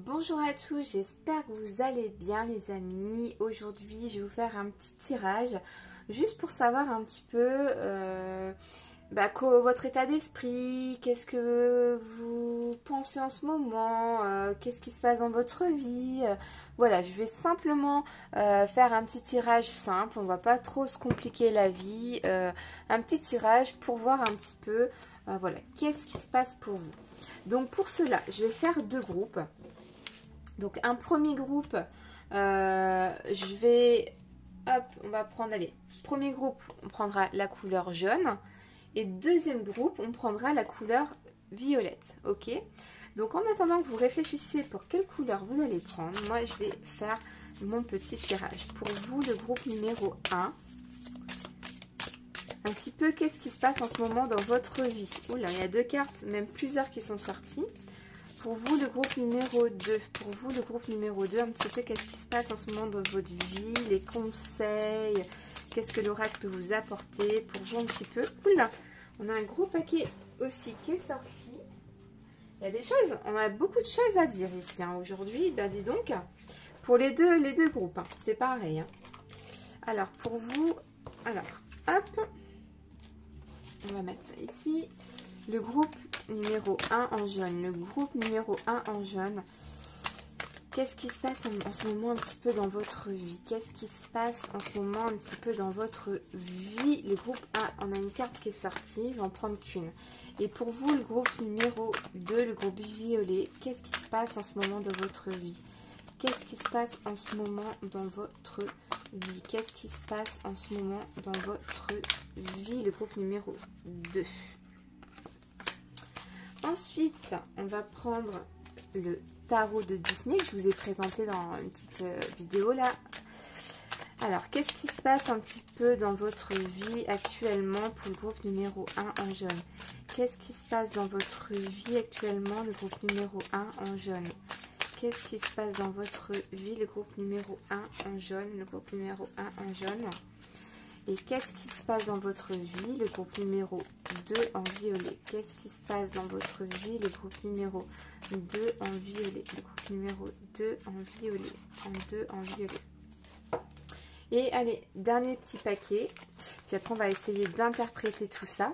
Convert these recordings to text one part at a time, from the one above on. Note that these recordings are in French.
Bonjour à tous, j'espère que vous allez bien les amis. Aujourd'hui je vais vous faire un petit tirage juste pour savoir un petit peu votre état d'esprit, qu'est-ce que vous pensez en ce moment, qu'est-ce qui se passe dans votre vie. Voilà, je vais simplement faire un petit tirage simple, on va pas trop se compliquer la vie. Un petit tirage pour voir un petit peu, voilà, qu'est-ce qui se passe pour vous. Donc pour cela, je vais faire deux groupes. Donc un premier groupe, je vais, hop, on va prendre, allez, premier groupe, on prendra la couleur jaune. Et deuxième groupe, on prendra la couleur violette, ok? Donc en attendant que vous réfléchissiez pour quelle couleur vous allez prendre, moi je vais faire mon petit tirage. Pour vous, le groupe numéro 1, un petit peu qu'est-ce qui se passe en ce moment dans votre vie. Oula, il y a deux cartes, même plusieurs qui sont sorties. Pour vous, le groupe numéro 2, pour vous, le groupe numéro 2, un petit peu qu'est-ce qui se passe en ce moment dans votre vie, les conseils, qu'est-ce que l'oracle peut vous apporter, pour vous un petit peu. Oula, on a un gros paquet aussi qui est sorti. Il y a des choses, on a beaucoup de choses à dire ici hein, aujourd'hui, ben dis donc, pour les deux groupes, hein, c'est pareil. Hein. Alors, pour vous, alors, hop, on va mettre ça ici. Le groupe numéro 1 en jaune. Le groupe numéro 1 en jaune. Qu'est-ce qui se passe en ce moment un petit peu dans votre vie? Qu'est-ce qui se passe en ce moment un petit peu dans votre vie? Le groupe 1, on a une carte qui est sortie. Je vais en prendre qu'une. Et pour vous, le groupe numéro 2, le groupe violet. Qu'est-ce qui se passe en ce moment dans votre vie? Qu'est-ce qui se passe en ce moment dans votre vie? Qu'est-ce qui se passe en ce moment dans votre vie? Le groupe numéro 2. Ensuite, on va prendre le tarot de Disney que je vous ai présenté dans une petite vidéo là. Alors, qu'est-ce qui se passe un petit peu dans votre vie actuellement pour le groupe numéro 1 en jaune? Qu'est-ce qui se passe dans votre vie actuellement, le groupe numéro 1 en jaune? Qu'est-ce qui se passe dans votre vie, le groupe numéro 1 en jaune, le groupe numéro 1 en jaune? Et qu'est-ce qui se passe dans votre vie, le groupe numéro 2 en violet? Qu'est-ce qui se passe dans votre vie, le groupe numéro 2 en violet? Le groupe numéro 2 en violet, en 2 en violet. Et allez, dernier petit paquet. Puis après, on va essayer d'interpréter tout ça.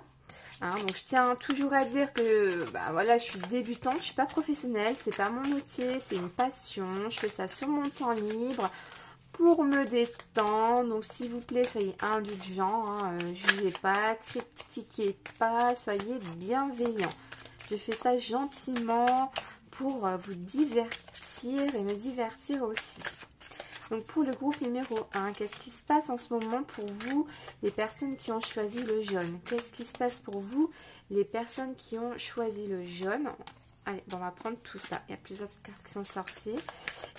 Hein, donc, je tiens toujours à dire que bah, voilà, je suis débutante, je ne suis pas professionnelle, c'est pas mon métier, c'est une passion. Je fais ça sur mon temps libre. Pour me détendre, donc s'il vous plaît, soyez indulgents, hein, jugez pas, critiquez pas, soyez bienveillants. Je fais ça gentiment pour vous divertir et me divertir aussi. Donc pour le groupe numéro 1, qu'est-ce qui se passe en ce moment pour vous, les personnes qui ont choisi le jaune? Qu'est-ce qui se passe pour vous, les personnes qui ont choisi le jaune? Allez, bon, on va prendre tout ça. Il y a plusieurs cartes qui sont sorties.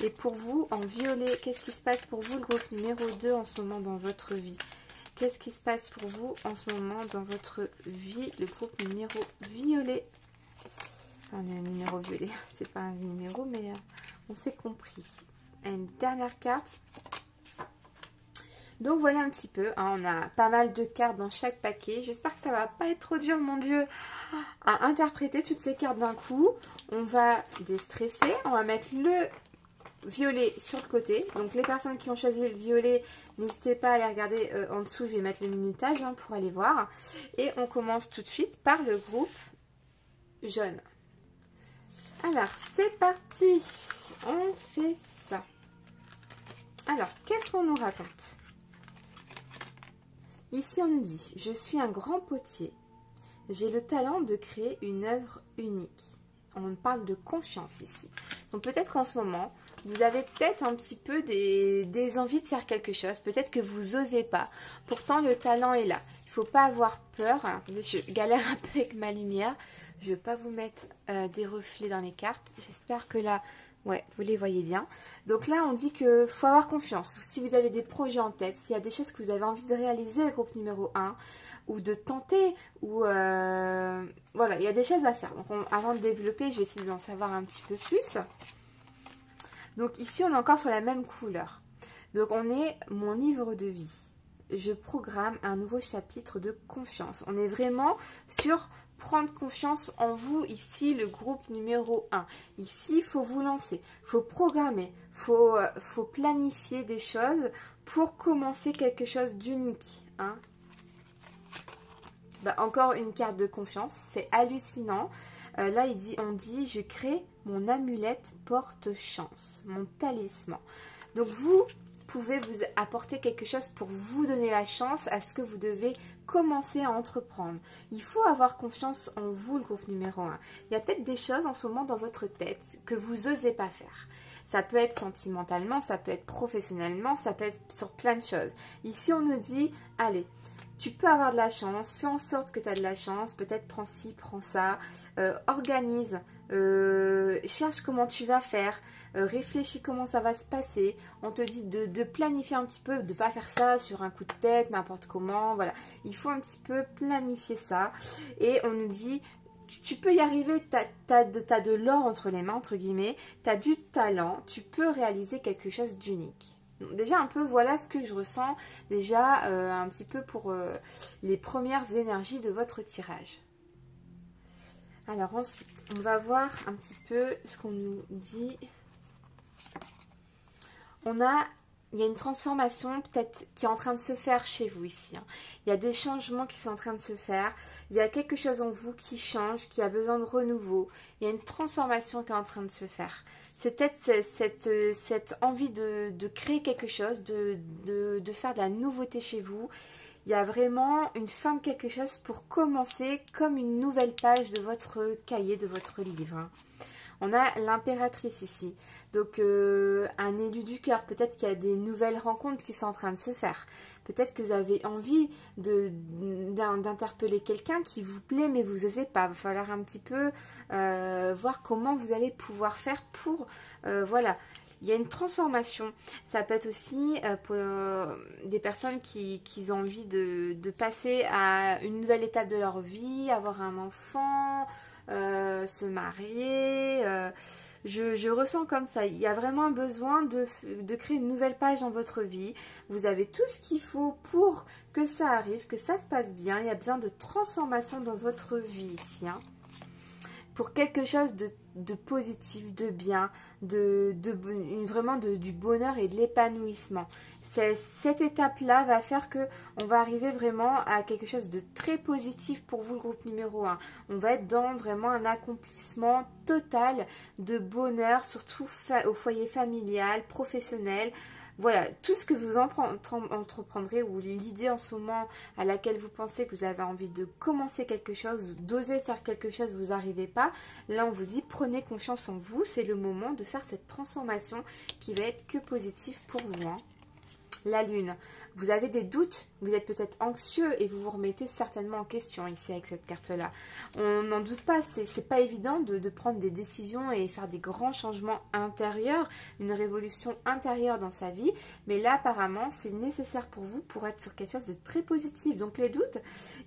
Et pour vous, en violet, qu'est-ce qui se passe pour vous, le groupe numéro 2 en ce moment dans votre vie? Qu'est-ce qui se passe pour vous en ce moment dans votre vie, le groupe numéro violet? Enfin, le numéro violet, c'est pas un numéro, mais on s'est compris. Et une dernière carte. Donc voilà un petit peu, hein, on a pas mal de cartes dans chaque paquet. J'espère que ça va pas être trop dur, mon Dieu, à interpréter toutes ces cartes d'un coup. On va déstresser, on va mettre le violet sur le côté. Donc les personnes qui ont choisi le violet, n'hésitez pas à aller regarder en dessous, je vais mettre le minutage hein, pour aller voir. Et on commence tout de suite par le groupe jaune. Alors c'est parti, on fait ça. Alors qu'est-ce qu'on nous raconte ? Ici, on nous dit, je suis un grand potier. J'ai le talent de créer une œuvre unique. On parle de confiance ici. Donc peut-être qu'en ce moment, vous avez peut-être un petit peu des envies de faire quelque chose. Peut-être que vous n'osez pas. Pourtant, le talent est là. Il ne faut pas avoir peur. Alors, attendez, je galère un peu avec ma lumière. Je ne vais pas vous mettre des reflets dans les cartes. J'espère que là... Ouais, vous les voyez bien. Donc là, on dit qu'il faut avoir confiance. Si vous avez des projets en tête, s'il y a des choses que vous avez envie de réaliser, le groupe numéro 1, ou de tenter, ou voilà, il y a des choses à faire. Donc avant de développer, je vais essayer d'en savoir un petit peu plus. Donc ici, on est encore sur la même couleur. Donc on est mon livre de vie. Je programme un nouveau chapitre de confiance. On est vraiment sur prendre confiance en vous, ici, le groupe numéro 1. Ici, il faut vous lancer, il faut programmer, il faut planifier des choses pour commencer quelque chose d'unique. Hein. Bah, encore une carte de confiance, c'est hallucinant. Là, on dit, je crée mon amulette porte-chance, mon talisman. Donc, vous pouvez vous apporter quelque chose pour vous donner la chance à ce que vous devez commencer à entreprendre. Il faut avoir confiance en vous, le groupe numéro 1. Il y a peut-être des choses en ce moment dans votre tête que vous n'osez pas faire. Ça peut être sentimentalement, ça peut être professionnellement, ça peut être sur plein de choses. Ici, on nous dit, allez, tu peux avoir de la chance, fais en sorte que tu as de la chance, peut-être prends ci, prends ça, organise, cherche comment tu vas faire, réfléchis comment ça va se passer. On te dit de planifier un petit peu, de ne pas faire ça sur un coup de tête, n'importe comment, voilà. Il faut un petit peu planifier ça et on nous dit, tu peux y arriver, tu as de l'or entre les mains, entre guillemets, tu as du talent, tu peux réaliser quelque chose d'unique. Donc déjà un peu voilà ce que je ressens déjà un petit peu pour les premières énergies de votre tirage. Alors ensuite on va voir un petit peu ce qu'on nous dit. Il y a une transformation peut-être qui est en train de se faire chez vous ici. Hein. Il y a des changements qui sont en train de se faire. Il y a quelque chose en vous qui change, qui a besoin de renouveau. Il y a une transformation qui est en train de se faire. C'est peut-être cette envie de créer quelque chose, de faire de la nouveauté chez vous. Il y a vraiment une fin de quelque chose pour commencer comme une nouvelle page de votre cahier, de votre livre. Hein. On a l'impératrice ici. Donc, un élu du cœur. Peut-être qu'il y a des nouvelles rencontres qui sont en train de se faire. Peut-être que vous avez envie d'interpeller quelqu'un qui vous plaît, mais vous n'osez pas. Il va falloir un petit peu voir comment vous allez pouvoir faire pour... voilà. Il y a une transformation. Ça peut être aussi pour des personnes qui ont envie de passer à une nouvelle étape de leur vie, avoir un enfant... se marier, je ressens comme ça, il y a vraiment un besoin de créer une nouvelle page dans votre vie, vous avez tout ce qu'il faut pour que ça arrive, que ça se passe bien, il y a besoin de transformation dans votre vie ici, hein. Pour quelque chose de positif, de bien, vraiment du bonheur et de l'épanouissement. Cette étape-là va faire que on va arriver vraiment à quelque chose de très positif pour vous, le groupe numéro 1. On va être dans vraiment un accomplissement total de bonheur, surtout au foyer familial, professionnel. Voilà, tout ce que vous entreprendrez ou l'idée en ce moment à laquelle vous pensez que vous avez envie de commencer quelque chose, d'oser faire quelque chose, vous n'arrivez pas. Là, on vous dit, prenez confiance en vous. C'est le moment de faire cette transformation qui va être que positive pour vous. Hein. La lune, vous avez des doutes, vous êtes peut-être anxieux et vous vous remettez certainement en question ici avec cette carte-là. On n'en doute pas, c'est pas évident de prendre des décisions et faire des grands changements intérieurs, une révolution intérieure dans sa vie. Mais là, apparemment, c'est nécessaire pour vous pour être sur quelque chose de très positif. Donc les doutes,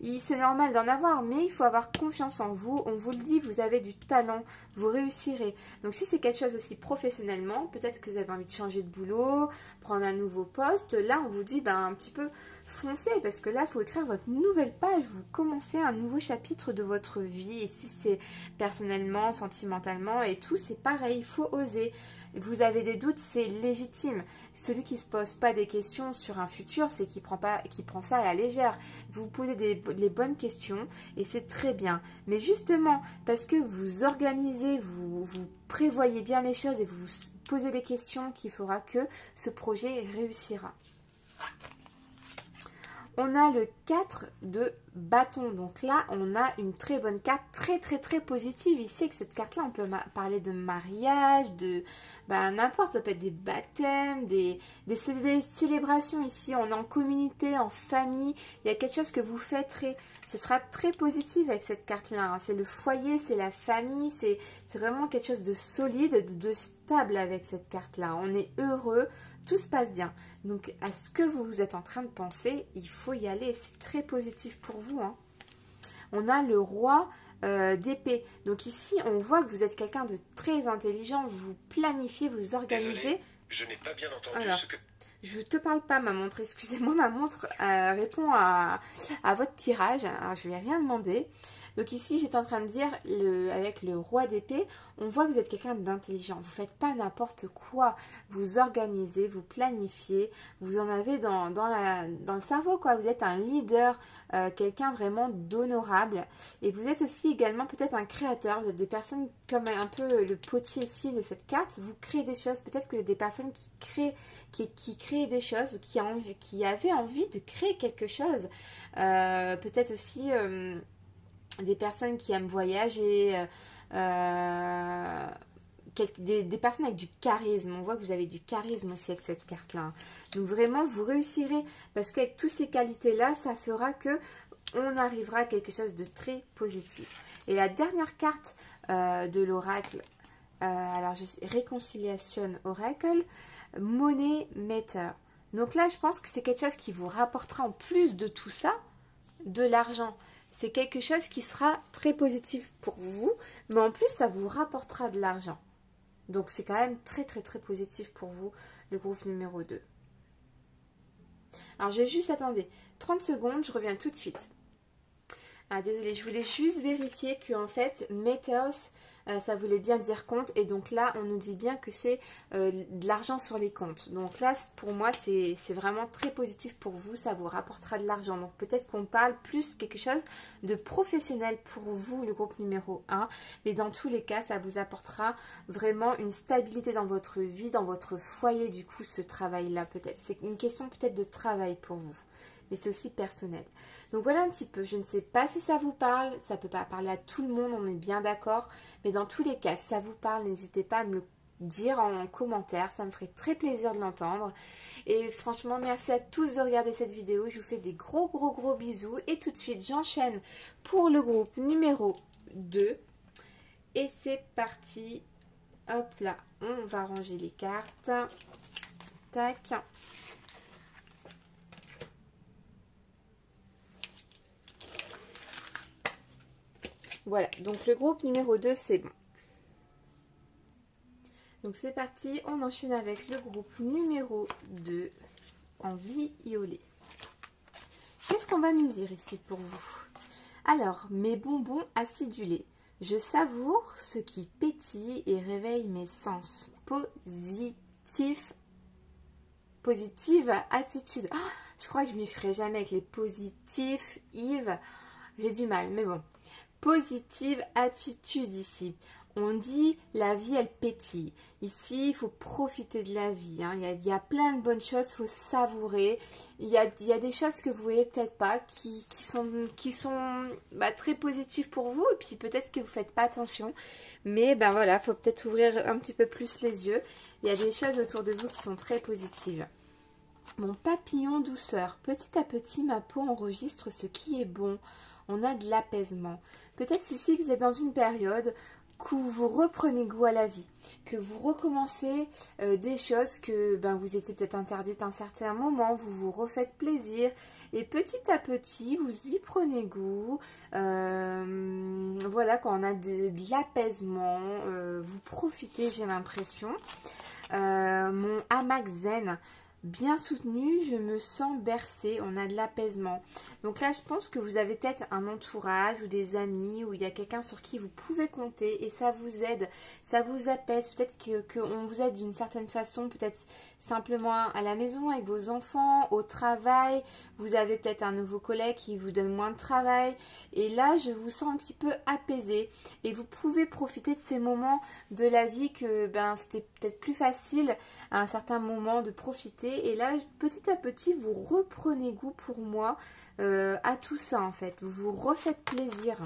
c'est normal d'en avoir, mais il faut avoir confiance en vous. On vous le dit, vous avez du talent, vous réussirez. Donc si c'est quelque chose aussi professionnellement, peut-être que vous avez envie de changer de boulot, prendre un nouveau poste, là on vous dit un petit peu foncez parce que là il faut écrire votre nouvelle page, vous commencez un nouveau chapitre de votre vie et si c'est personnellement, sentimentalement et tout, c'est pareil, il faut oser. Vous avez des doutes, c'est légitime. Celui qui ne se pose pas des questions sur un futur, c'est qui prend ça à la légère. Vous posez les bonnes questions et c'est très bien. Mais justement, parce que vous organisez, vous prévoyez bien les choses et vous posez des questions qui fera que ce projet réussira. On a le 4 de bâton. Donc là, on a une très bonne carte, très positive. Ici, avec cette carte-là, on peut parler de mariage, de n'importe. Ça peut être des baptêmes, des célébrations ici. On est en communauté, en famille. Il y a quelque chose que vous fêterez. Ce sera très positif avec cette carte-là. Hein. C'est le foyer, c'est la famille. C'est vraiment quelque chose de solide, de stable avec cette carte-là. On est heureux. Tout se passe bien. Donc, à ce que vous êtes en train de penser, il faut y aller. C'est très positif pour vous. Hein. On a le roi d'épée. Donc ici, on voit que vous êtes quelqu'un de très intelligent. Vous planifiez, vous organisez. Désolé, je n'ai pas bien entendu ce que... Je ne te parle pas, ma montre. Excusez-moi, ma montre répond à votre tirage. Alors, je ne lui ai rien demandé. Donc ici, j'étais en train de dire, avec le roi d'épée, on voit que vous êtes quelqu'un d'intelligent. Vous ne faites pas n'importe quoi. Vous organisez, vous planifiez, vous en avez dans le cerveau, quoi. Vous êtes un leader, quelqu'un vraiment d'honorable. Et vous êtes aussi également peut-être un créateur. Vous êtes des personnes comme un peu le potier ici de cette carte. Vous créez des choses. Peut-être que vous êtes des personnes qui créent des choses ou qui avaient envie de créer quelque chose. Peut-être aussi des personnes qui aiment voyager, des personnes avec du charisme. On voit que vous avez du charisme aussi avec cette carte-là. Donc vraiment, vous réussirez parce qu'avec toutes ces qualités-là, ça fera que on arrivera à quelque chose de très positif. Et la dernière carte de l'oracle, alors Réconciliation Oracle, Money Matter. Donc là, je pense que c'est quelque chose qui vous rapportera en plus de tout ça, de l'argent. C'est quelque chose qui sera très positif pour vous, mais en plus, ça vous rapportera de l'argent. Donc, c'est quand même très, très, très positif pour vous, le groupe numéro 2. Alors, je vais juste, attendez, 30 secondes, je reviens tout de suite. Ah, désolée, je voulais juste vérifier que en fait, Matters, ça voulait bien dire compte. Et donc là, on nous dit bien que c'est de l'argent sur les comptes. Donc là, pour moi, c'est vraiment très positif pour vous. Ça vous rapportera de l'argent. Donc peut-être qu'on parle plus quelque chose de professionnel pour vous, le groupe numéro 1. Mais dans tous les cas, ça vous apportera vraiment une stabilité dans votre vie, dans votre foyer. Du coup, ce travail-là, peut-être. C'est une question peut-être de travail pour vous. Mais c'est aussi personnel. Donc voilà un petit peu, je ne sais pas si ça vous parle, ça ne peut pas parler à tout le monde, on est bien d'accord, mais dans tous les cas, si ça vous parle, n'hésitez pas à me le dire en commentaire, ça me ferait très plaisir de l'entendre. Et franchement, merci à tous de regarder cette vidéo, je vous fais des gros bisous, et tout de suite, j'enchaîne pour le groupe numéro 2, et c'est parti, hop là, on va ranger les cartes, tac. Voilà, donc le groupe numéro 2, c'est bon. Donc c'est parti, on enchaîne avec le groupe numéro 2 en violet. Qu'est-ce qu'on va nous dire ici pour vous? Alors, mes bonbons acidulés. Je savoure ce qui pétille et réveille mes sens. Positive attitude. Oh, je crois que je m'y ferai jamais avec les positifs, Yves. J'ai du mal, mais bon. Positive attitude ici. On dit la vie elle pétille. Ici il faut profiter de la vie. Hein. Il y a plein de bonnes choses, il faut savourer. Il y a des choses que vous voyez peut-être pas qui sont très positives pour vous. Et puis peut-être que vous ne faites pas attention. Mais ben voilà, il faut peut-être ouvrir un petit peu plus les yeux. Il y a des choses autour de vous qui sont très positives. Mon papillon douceur. Petit à petit ma peau enregistre ce qui est bon. On a de l'apaisement. Peut-être ici que vous êtes dans une période que vous reprenez goût à la vie, que vous recommencez des choses que vous étiez peut-être interdites à un certain moment, vous vous refaites plaisir et petit à petit vous y prenez goût. Voilà, quand on a de l'apaisement, vous profitez, j'ai l'impression. Mon hamac zen. Bien soutenu, je me sens bercée, on a de l'apaisement. Donc là, je pense que vous avez peut-être un entourage ou des amis ou il y a quelqu'un sur qui vous pouvez compter et ça vous aide, ça vous apaise. Peut-être qu'on vous aide d'une certaine façon, peut-être simplement à la maison avec vos enfants, au travail. Vous avez peut-être un nouveau collègue qui vous donne moins de travail. Et là, je vous sens un petit peu apaisée et vous pouvez profiter de ces moments de la vie que c'était peut-être plus facile à un certain moment de profiter. Et là, petit à petit, vous reprenez goût pour moi à tout ça en fait. Vous vous refaites plaisir.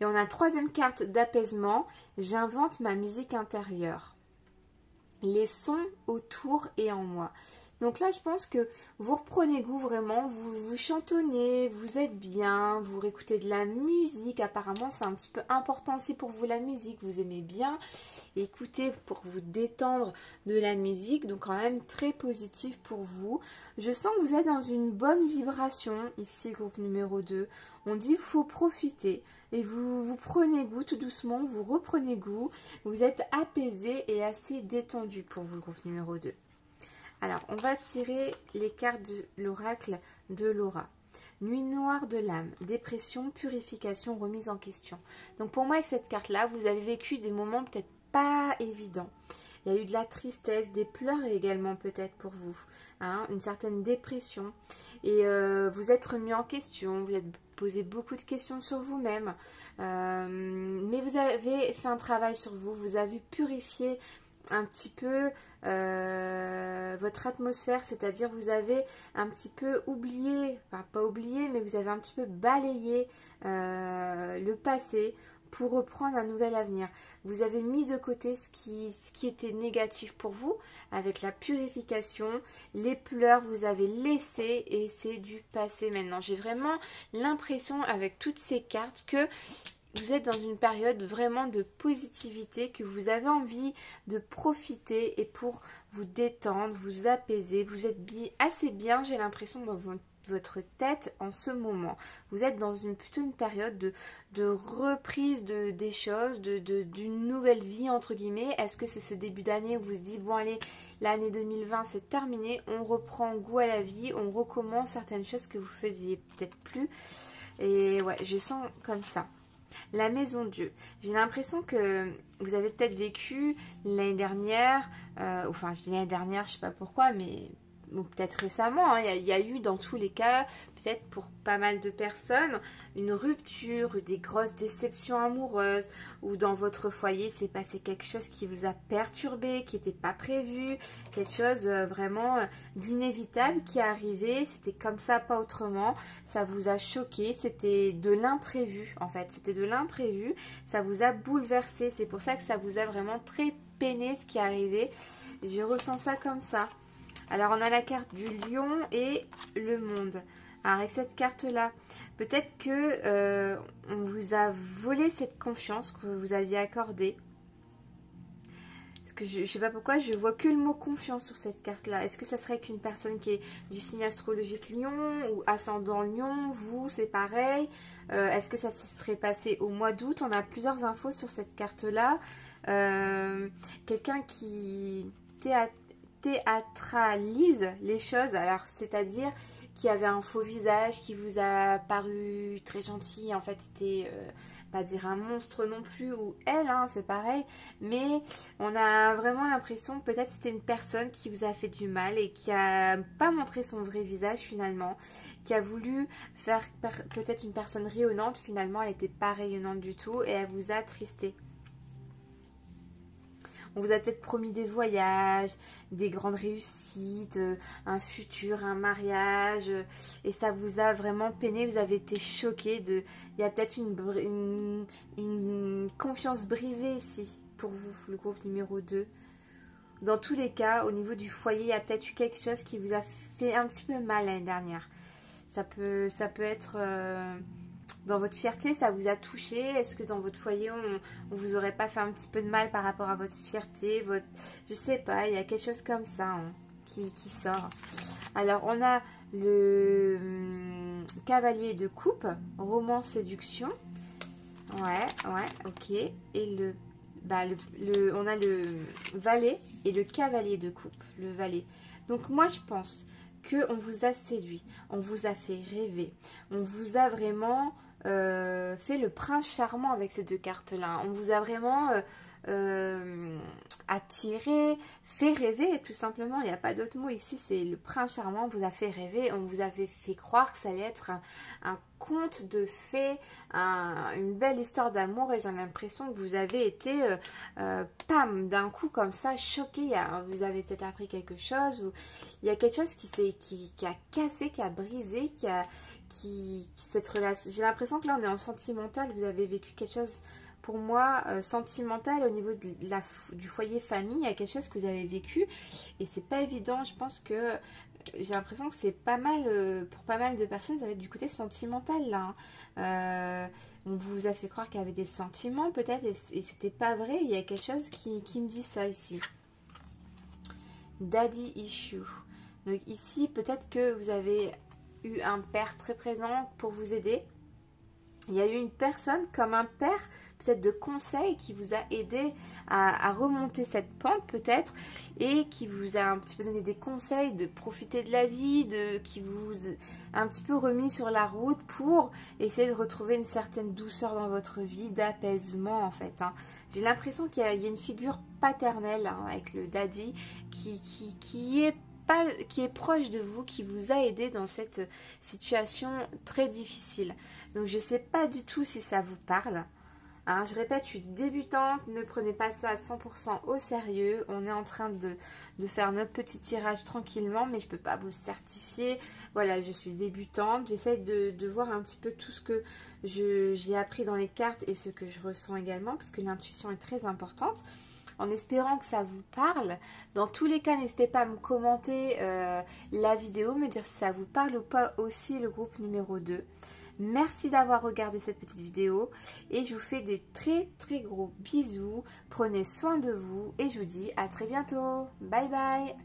Et on a troisième carte d'apaisement. J'invente ma musique intérieure. Les sons autour et en moi. Donc là, je pense que vous reprenez goût vraiment, vous chantonnez, vous êtes bien, vous réécoutez de la musique. Apparemment, c'est un petit peu important aussi pour vous la musique. Vous aimez bien écouter pour vous détendre de la musique. Donc quand même très positif pour vous. Je sens que vous êtes dans une bonne vibration. Ici, groupe numéro 2. On dit qu'il faut profiter. Et vous prenez goût tout doucement, vous reprenez goût. Vous êtes apaisé et assez détendu pour vous, le groupe numéro 2. Alors, on va tirer les cartes de l'oracle de Laura. Nuit noire de l'âme, dépression, purification, remise en question. Donc pour moi avec cette carte-là, vous avez vécu des moments peut-être pas évidents. Il y a eu de la tristesse, des pleurs également peut-être pour vous, hein, une certaine dépression. Et vous êtes remis en question, vous êtes posé beaucoup de questions sur vous-même. Mais vous avez fait un travail sur vous, vous avez purifié un petit peu votre atmosphère, c'est-à-dire vous avez un petit peu oublié, enfin pas oublié, mais vous avez un petit peu balayé le passé pour reprendre un nouvel avenir. Vous avez mis de côté ce qui était négatif pour vous avec la purification, les pleurs, vous avez laissé et c'est du passé maintenant. J'ai vraiment l'impression avec toutes ces cartes que vous êtes dans une période vraiment de positivité, que vous avez envie de profiter et pour vous détendre, vous apaiser. Vous êtes assez bien, j'ai l'impression, dans votre tête en ce moment. Vous êtes dans plutôt une période de reprise des choses, d'une nouvelle vie entre guillemets. Est-ce que c'est ce début d'année où vous vous dites bon allez, l'année 2020 c'est terminé, on reprend goût à la vie, on recommence certaines choses que vous faisiez peut-être plus. Et ouais, je sens comme ça. La maison Dieu. J'ai l'impression que vous avez peut-être vécu l'année dernière, enfin je dis l'année dernière, je sais pas pourquoi, mais ou peut-être récemment, hein, il y a eu dans tous les cas, peut-être pour pas mal de personnes, une rupture, des grosses déceptions amoureuses, ou dans votre foyer, c'est passé quelque chose qui vous a perturbé, qui n'était pas prévu, quelque chose vraiment d'inévitable qui est arrivé, c'était comme ça, pas autrement, ça vous a choqué, c'était de l'imprévu en fait, c'était de l'imprévu, ça vous a bouleversé, c'est pour ça que ça vous a vraiment très peiné ce qui est arrivé, je ressens ça comme ça. Alors, on a la carte du lion et le monde. Alors, avec cette carte-là, peut-être que on vous a volé cette confiance que vous aviez accordée. Parce que je ne sais pas pourquoi, je vois que le mot confiance sur cette carte-là. Est-ce que ça serait qu'une personne qui est du signe astrologique lion ou ascendant lion? Vous, c'est pareil. Est-ce que ça se serait passé au mois d'août? On a plusieurs infos sur cette carte-là. Quelqu'un qui théâtralise les choses, alors c'est-à-dire qui avait un faux visage, qui vous a paru très gentil, en fait c'était pas dire un monstre non plus, ou elle, hein, c'est pareil, mais on a vraiment l'impression peut-être c'était une personne qui vous a fait du mal et qui a pas montré son vrai visage finalement, qui a voulu faire peut-être une personne rayonnante, finalement elle n'était pas rayonnante du tout et elle vous a attristé. On vous a peut-être promis des voyages, des grandes réussites, un futur, un mariage, et ça vous a vraiment peiné, vous avez été choqué. Il y a peut-être une confiance brisée ici pour vous, le groupe numéro 2. Dans tous les cas, au niveau du foyer, il y a peut-être eu quelque chose qui vous a fait un petit peu mal l'année dernière. Ça peut être... dans votre fierté, ça vous a touché? Est-ce que dans votre foyer, on vous aurait pas fait un petit peu de mal par rapport à votre fierté, je sais pas, il y a quelque chose comme ça hein, qui sort. Alors, on a le cavalier de coupe, roman séduction. Ouais, ok. Et on a le valet et le cavalier de coupe, le valet. Donc, moi, je pense qu'on vous a séduit, on vous a fait rêver, on vous a vraiment... fait le prince charmant avec ces deux cartes-là. On vous a vraiment attiré, fait rêver tout simplement. Il n'y a pas d'autre mot ici, c'est le prince charmant. On vous a fait rêver, on vous avait fait croire que ça allait être un conte de fées, une belle histoire d'amour et j'ai l'impression que vous avez été pam, d'un coup comme ça, choqué. Vous avez peut-être appris quelque chose ou il y a quelque chose qui a cassé, qui a brisé, cette relation. J'ai l'impression que là on est en sentimental, vous avez vécu quelque chose pour moi sentimental au niveau du foyer famille, il y a quelque chose que vous avez vécu et c'est pas évident. Je pense que j'ai l'impression que c'est pas mal pour pas mal de personnes, ça va être du côté sentimental là hein. On vous a fait croire qu'il y avait des sentiments peut-être et c'était pas vrai. Il y a quelque chose qui me dit ça ici. Daddy issue. Donc ici peut-être que vous avez eu un père très présent pour vous aider. il y a eu une personne comme un père, peut-être de conseil, qui vous a aidé à remonter cette pente peut-être, et qui vous a un petit peu donné des conseils de profiter de la vie, qui vous a un petit peu remis sur la route pour essayer de retrouver une certaine douceur dans votre vie, d'apaisement en fait. Hein. J'ai l'impression qu'il y a une figure paternelle hein, avec le daddy qui est proche de vous, qui vous a aidé dans cette situation très difficile. Donc je ne sais pas du tout si ça vous parle. Hein, je répète, je suis débutante, ne prenez pas ça à 100% au sérieux. On est en train de faire notre petit tirage tranquillement, mais je ne peux pas vous certifier. Voilà, je suis débutante, j'essaie de voir un petit peu tout ce que j'ai appris dans les cartes et ce que je ressens également, parce que l'intuition est très importante. En espérant que ça vous parle. Dans tous les cas, n'hésitez pas à me commenter la vidéo, me dire si ça vous parle ou pas aussi le groupe numéro 2. Merci d'avoir regardé cette petite vidéo et je vous fais des très très gros bisous. Prenez soin de vous et je vous dis à très bientôt. Bye bye.